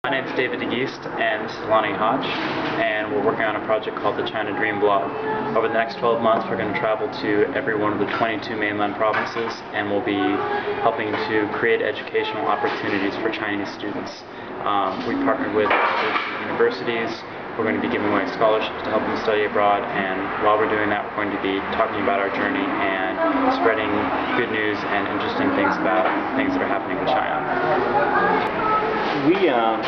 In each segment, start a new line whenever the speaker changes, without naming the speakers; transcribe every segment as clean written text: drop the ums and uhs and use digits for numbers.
My name is David and this is Lonnie and we're working on a project called the China Dream Blogue. Over the next 12 months we're going to travel to every one of the 22 mainland provinces, and we'll be helping to create educational opportunities for Chinese students. We partnered with universities. We're going to be giving away scholarships to help them study abroad, and while we're doing that we're going to be talking about our journey and spreading good news and interesting things about things that are happening in China.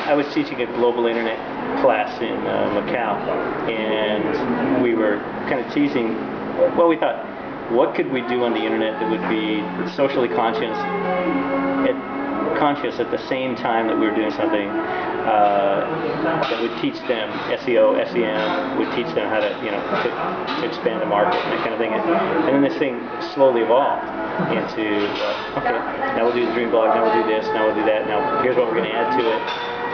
I was teaching a global internet class in Macau, and we were kind of teasing, well, we thought, what could we do on the internet that would be socially conscious at the same time that we were doing something that would teach them SEO, SEM, would teach them how to, to expand the market and that kind of thing. And then this thing slowly evolved into, okay, now we'll do the Dream Blogue, now we'll do this, now we'll do that, now here's what we're going to add to it.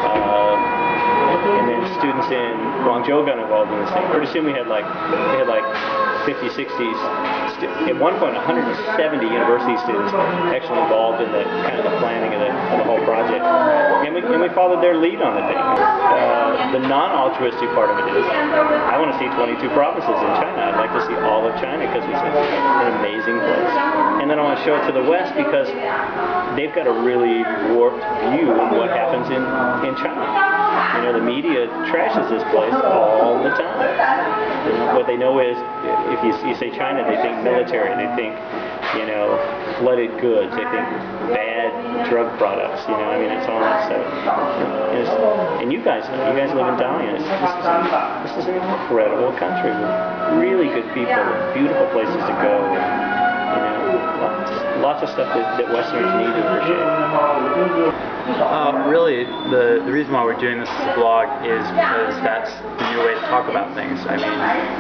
And then students in Guangzhou got involved in this thing. Pretty soon we had like 50, 60s, at one point 170 university students actually involved in the kind of the planning of the whole project. And we followed their lead on the thing. The non-altruistic part of it is, I want to see 22 provinces in China. I'd like to see all of China because it's an amazing place. And then I want to show it to the West because they've got a really warped view of what happens in China. The media trashes this place all the time. What they know is, if you say China, they think military, they think, flooded goods, they think bad drug products, it's all that stuff. And you guys know, you guys live in Dalian. This is an incredible country with really good people, beautiful places to go. Lots of stuff that Westerners need to appreciate.
Really, the reason why we're doing this as a blog is because that's the new way to talk about things.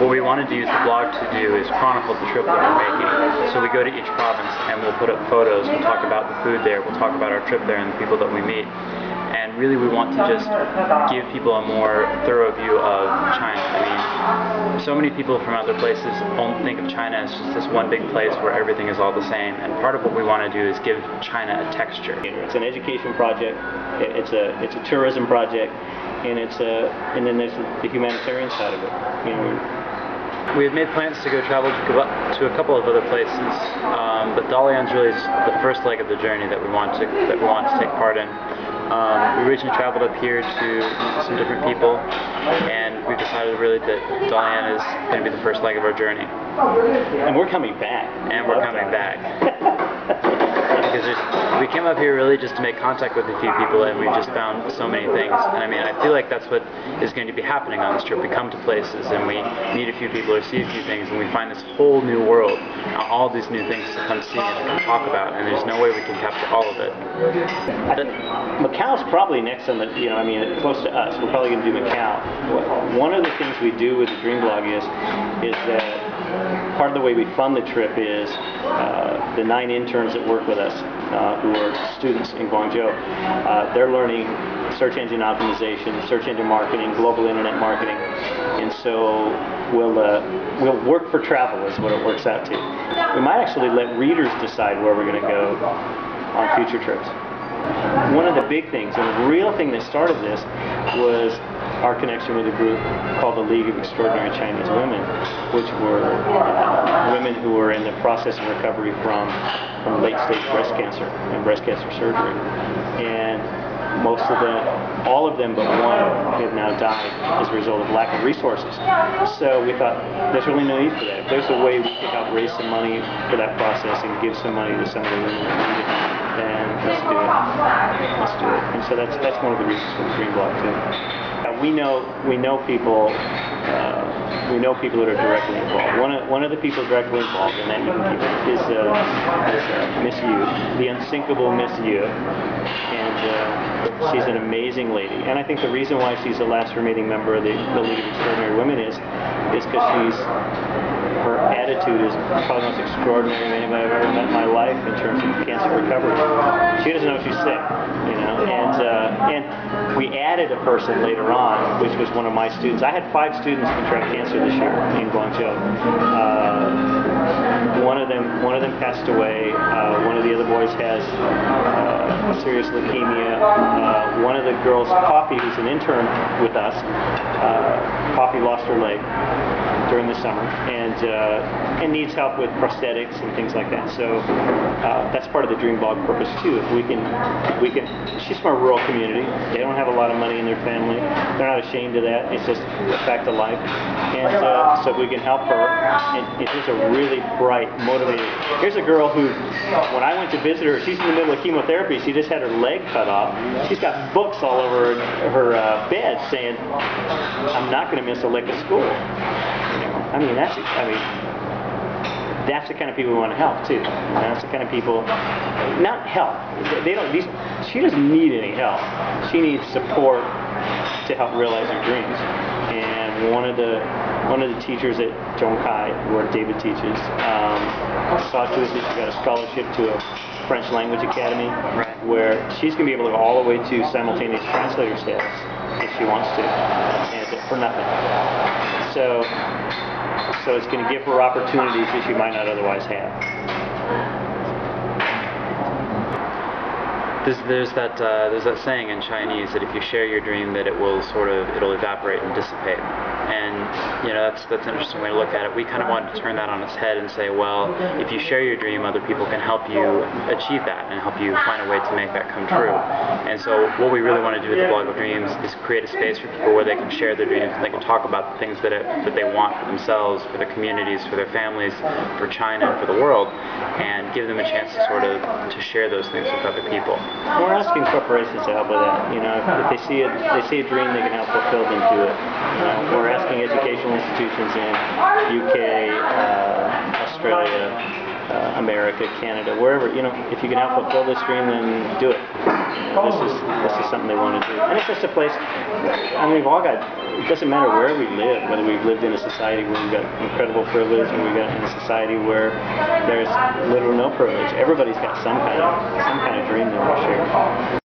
What we wanted to use the blog to do is chronicle the trip that we're making. So we go to each province and we'll put up photos, we'll talk about the food there, we'll talk about our trip there and the people that we meet. And really we want to just give people a more thorough view of China. So many people from other places don't think of China as just this one big place where everything is all the same. And part of what we want to do is give China a texture.
It's an education project, it's a tourism project, and then there's the humanitarian side of it.
We have made plans to go travel to a couple of other places, but Dalian's really the first leg of the journey that we want to take part in. We originally traveled up here to meet some different people, and we've decided really that Dalian is going to be the first leg of our journey.
And we're coming back.
Because we came up here really just to make contact with a few people, and we just found so many things. And I feel like that's what is going to be happening on this trip. We come to places and we meet a few people or see a few things, and we find this whole new world, all these new things to come see and to come talk about, and there's no way we can capture all of it.
Macau's probably next on the, close to us. We're probably going to do Macau. One of the things we do with the Dream Blogue is that part of the way we fund the trip is the 9 interns that work with us, who are students in Guangzhou. They're learning search engine optimization, search engine marketing, global internet marketing, and so we'll work for travel is what it works out to. We might actually let readers decide where we're going to go on future trips. One of the big things, and the real thing that started this, was our connection with a group called the League of Extraordinary Chinese Women, which were women who were in the process of recovery from late-stage breast cancer and breast cancer surgery. And most of them, all of them but one, have now died as a result of lack of resources. So we thought, there's really no need for that. If there's a way we can help raise some money for that process and give some money to some of the women who need it, then let's do it. Let's do it. And so that's one of the reasons for the Dream Blogue too. We know people that are directly involved. One of the people directly involved, and that you can keep it, is Miss Yu, the unsinkable Miss Yu, and she's an amazing lady. And I think the reason why she's the last remaining member of the League of Extraordinary Women is because her attitude is probably the most extraordinary anybody I've ever met in my life in terms of cancer recovery. She doesn't know she's sick, and we added a person later on, which was one of my students. I had 5 students contract cancer this year in Guangzhou. One of them passed away. One of the other boys has serious leukemia. One of the girls, Poppy, who's an intern with us, Poppy lost her leg during the summer and needs help with prosthetics and things like that. So that's part of the Dream Blogue purpose too. If we can, she's from a rural community. They don't have a lot of money in their family. They're not ashamed of that. It's just a fact of life. And so if we can help her, and here's a really bright, motivated. Here's a girl who, when I went to visit her, she's in the middle of chemotherapy. She just had her leg cut off. She's got books all over her bed saying, "I'm not going to miss a lick of school." That's the kind of people we want to help too. That's the kind of people, not help. They don't. She doesn't need any help. She needs support to help realize her dreams. And one of the teachers at Zhongkai, where David teaches, saw to it that she got a scholarship to a French language academy, where she's going to be able to go all the way to simultaneous translator status if she wants to, and for nothing. So it's going to give her opportunities that she might not otherwise have.
There's that saying in Chinese that if you share your dream, that it'll evaporate and dissipate. And that's an interesting way to look at it. We kind of wanted to turn that on its head and say, well, if you share your dream, other people can help you achieve that and help you find a way to make that come true. And so what we really want to do with the Blogue of Dreams is create a space for people where they can share their dreams and they can talk about the things that they want for themselves, for their communities, for their families, for China, and for the world, and give them a chance to share those things with other people.
We're asking corporations to help with that. If they see a dream they can help fulfill, then do it. We're asking educational institutions in UK, Australia, America, Canada, wherever. If you can help fulfill this dream, then do it. This is something they want to do, and it's just a place. We've all got. It doesn't matter where we live, whether we've lived in a society where we've got incredible privilege, or we've got in a society where there's little or no privilege. Everybody's got some kind of dream they want to share.